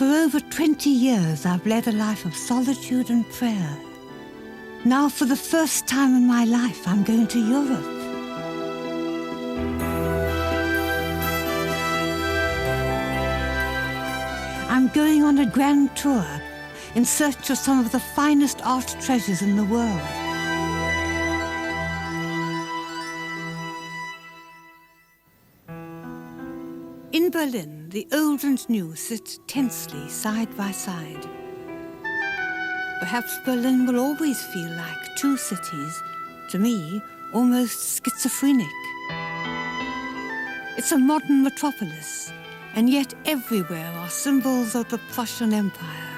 For over 20 years, I've led a life of solitude and prayer. Now, for the first time in my life, I'm going to Europe. I'm going on a grand tour in search of some of the finest art treasures in the world. In Berlin, the old and new sit tensely side by side. Perhaps Berlin will always feel like two cities, to me, almost schizophrenic. It's a modern metropolis, and yet everywhere are symbols of the Prussian Empire.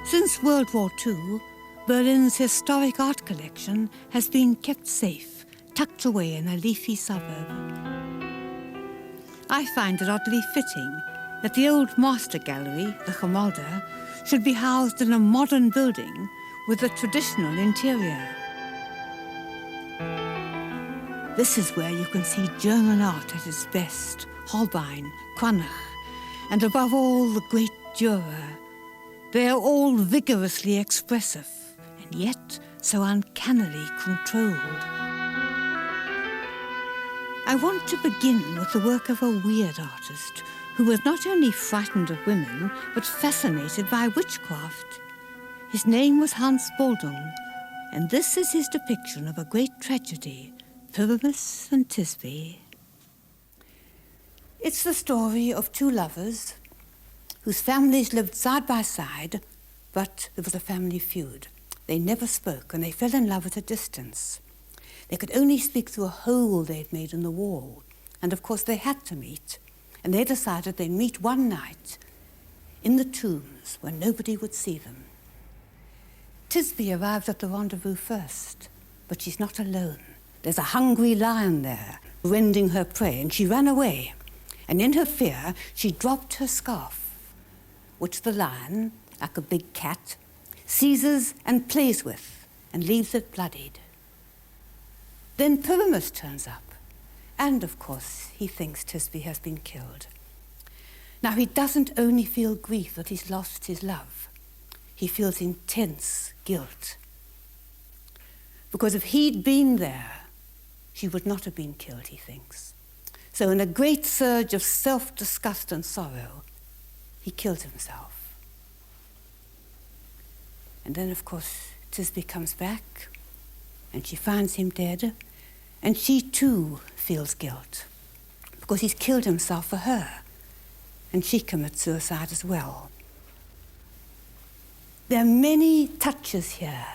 Since World War II, Berlin's historic art collection has been kept safe, tucked away in a leafy suburb. I find it oddly fitting that the old Master Gallery, the Gemalde, should be housed in a modern building with a traditional interior. This is where you can see German art at its best, Holbein, Cranach, and above all the great Dürer. They are all vigorously expressive, and yet so uncannily controlled. I want to begin with the work of a weird artist who was not only frightened of women, but fascinated by witchcraft. His name was Hans Boldung, and this is his depiction of a great tragedy, Pyramus and Thisbe. It's the story of two lovers whose families lived side by side, but there was a family feud. They never spoke, and they fell in love at a distance. They could only speak through a hole they'd made in the wall, and of course they had to meet. And they decided they'd meet one night in the tombs where nobody would see them. Thisbe arrived at the rendezvous first, but she's not alone. There's a hungry lion there, rending her prey, and she ran away. And in her fear, she dropped her scarf, which the lion, like a big cat, seizes and plays with and leaves it bloodied. Then Pyramus turns up, and of course he thinks Thisbe has been killed. Now he doesn't only feel grief that he's lost his love, he feels intense guilt. Because if he'd been there, she would not have been killed, he thinks. So in a great surge of self-disgust and sorrow, he killed himself. And then of course Thisbe comes back, and she finds him dead, and she too feels guilt, because he's killed himself for her, and she commits suicide as well. There are many touches here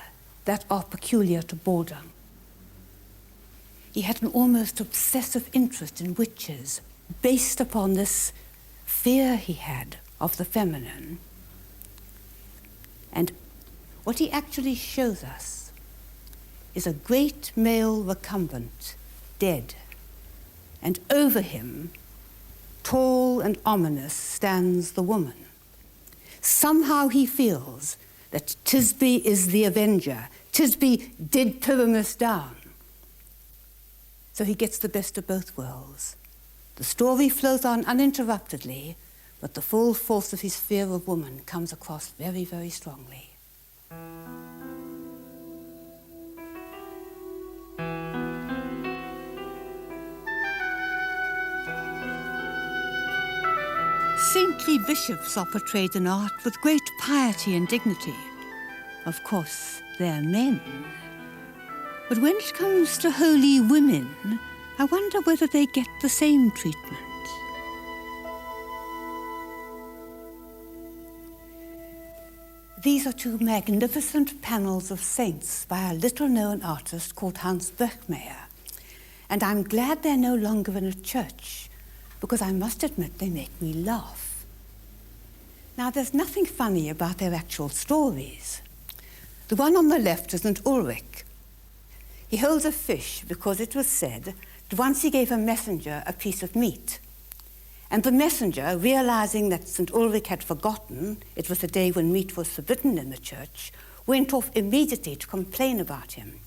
that are peculiar to Boldung. He had an almost obsessive interest in witches, based upon this fear he had of the feminine. And what he actually shows us is a great male recumbent, dead, and over him, tall and ominous, stands the woman. Somehow he feels that Thisbe is the avenger. Thisbe did Pyramus down. So he gets the best of both worlds. The story flows on uninterruptedly, but the full force of his fear of woman comes across very, very strongly. Saintly bishops are portrayed in art with great piety and dignity. Of course, they're men. But when it comes to holy women, I wonder whether they get the same treatment. These are two magnificent panels of saints by a little-known artist called Hans Berkmeyer. And I'm glad they're no longer in a church, because I must admit they make me laugh. Now, there's nothing funny about their actual stories. The one on the left is St. Ulrich. He holds a fish because it was said that once he gave a messenger a piece of meat. And the messenger, realizing that St. Ulrich had forgotten, it was a day when meat was forbidden in the church, went off immediately to complain about him.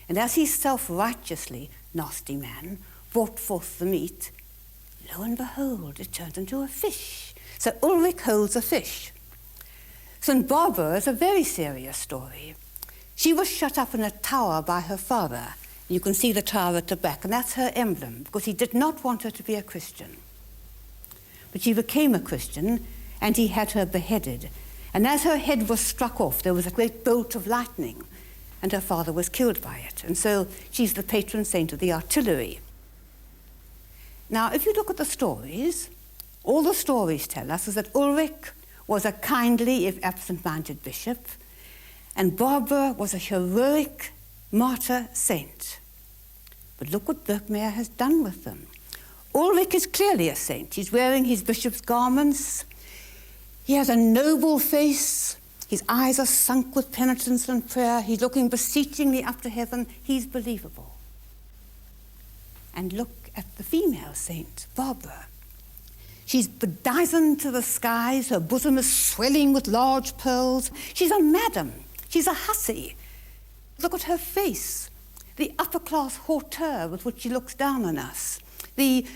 And as he self-righteously, nasty man, brought forth the meat, lo and behold, it turned into a fish. So Ulrich holds a fish. St. Barbara is a very serious story. She was shut up in a tower by her father. You can see the tower at the back, and that's her emblem, because he did not want her to be a Christian. But she became a Christian, and he had her beheaded. And as her head was struck off, there was a great bolt of lightning, and her father was killed by it. And so she's the patron saint of the artillery. Now, if you look at the stories, all the stories tell us is that Ulrich was a kindly, if absent-minded bishop, and Barbara was a heroic martyr saint. But look what Birkmayer has done with them. Ulrich is clearly a saint. He's wearing his bishop's garments. He has a noble face. His eyes are sunk with penitence and prayer. He's looking beseechingly up to heaven. He's believable. And look at the female saint, Barbara. She's bedizened to the skies. Her bosom is swelling with large pearls. She's a madam. She's a hussy. Look at her face, the upper-class hauteur with which she looks down on us, the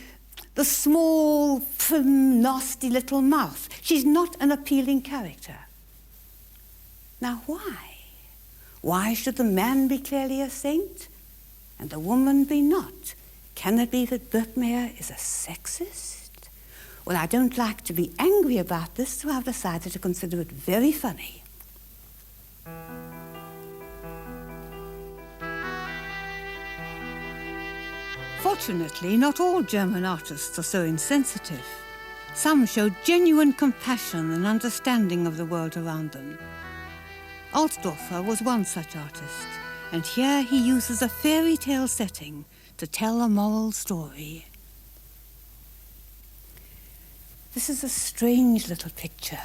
small, prim, nasty little mouth. She's not an appealing character. Now, why? Why should the man be clearly a saint and the woman be not? Can it be that Birkmayer is a sexist? Well, I don't like to be angry about this, so I've decided to consider it very funny. Fortunately, not all German artists are so insensitive. Some show genuine compassion and understanding of the world around them. Altdorfer was one such artist, and here he uses a fairy tale setting to tell a moral story. This is a strange little picture,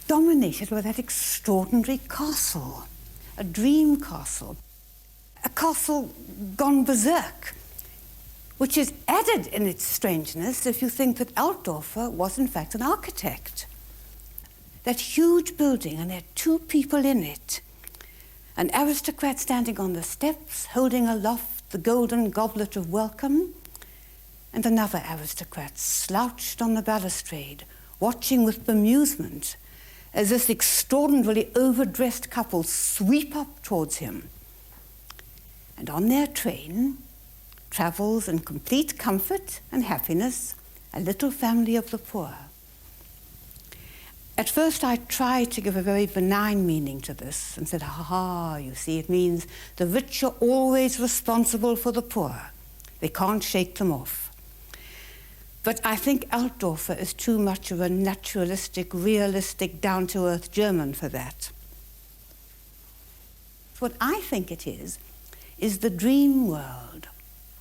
dominated by that extraordinary castle, a dream castle, a castle gone berserk, which is added in its strangeness if you think that Altdorfer was in fact an architect. That huge building, and there are two people in it, an aristocrat standing on the steps, holding aloft the golden goblet of welcome, and another aristocrat slouched on the balustrade, watching with bemusement as this extraordinarily overdressed couple sweep up towards him. And on their train travels in complete comfort and happiness a little family of the poor. At first I tried to give a very benign meaning to this and said, ha, you see, it means the rich are always responsible for the poor. They can't shake them off. But I think Altdorfer is too much of a naturalistic, realistic, down-to-earth German for that. What I think it is the dream world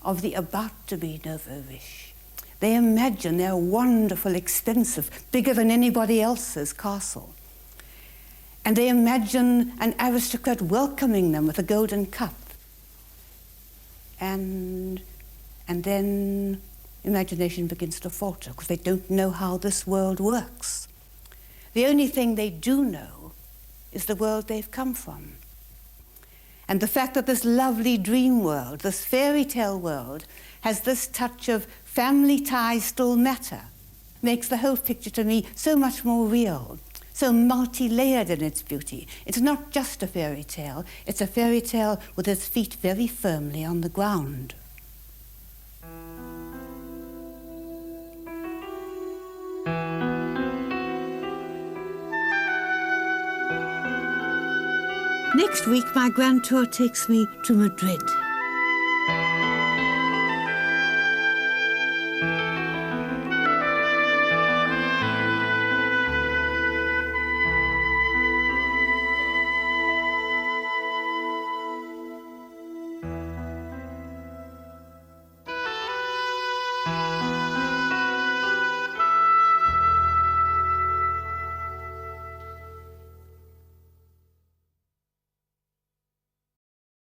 of the about-to-be nouveau riche. They imagine they're wonderful, expensive, bigger than anybody else's castle. And they imagine an aristocrat welcoming them with a golden cup. And then imagination begins to falter because they don't know how this world works. The only thing they do know is the world they've come from. And the fact that this lovely dream world, this fairy tale world, has this touch of family ties still matter, makes the whole picture to me so much more real, so multi-layered in its beauty. It's not just a fairy tale, it's a fairy tale with its feet very firmly on the ground. Next week, my grand tour takes me to Madrid.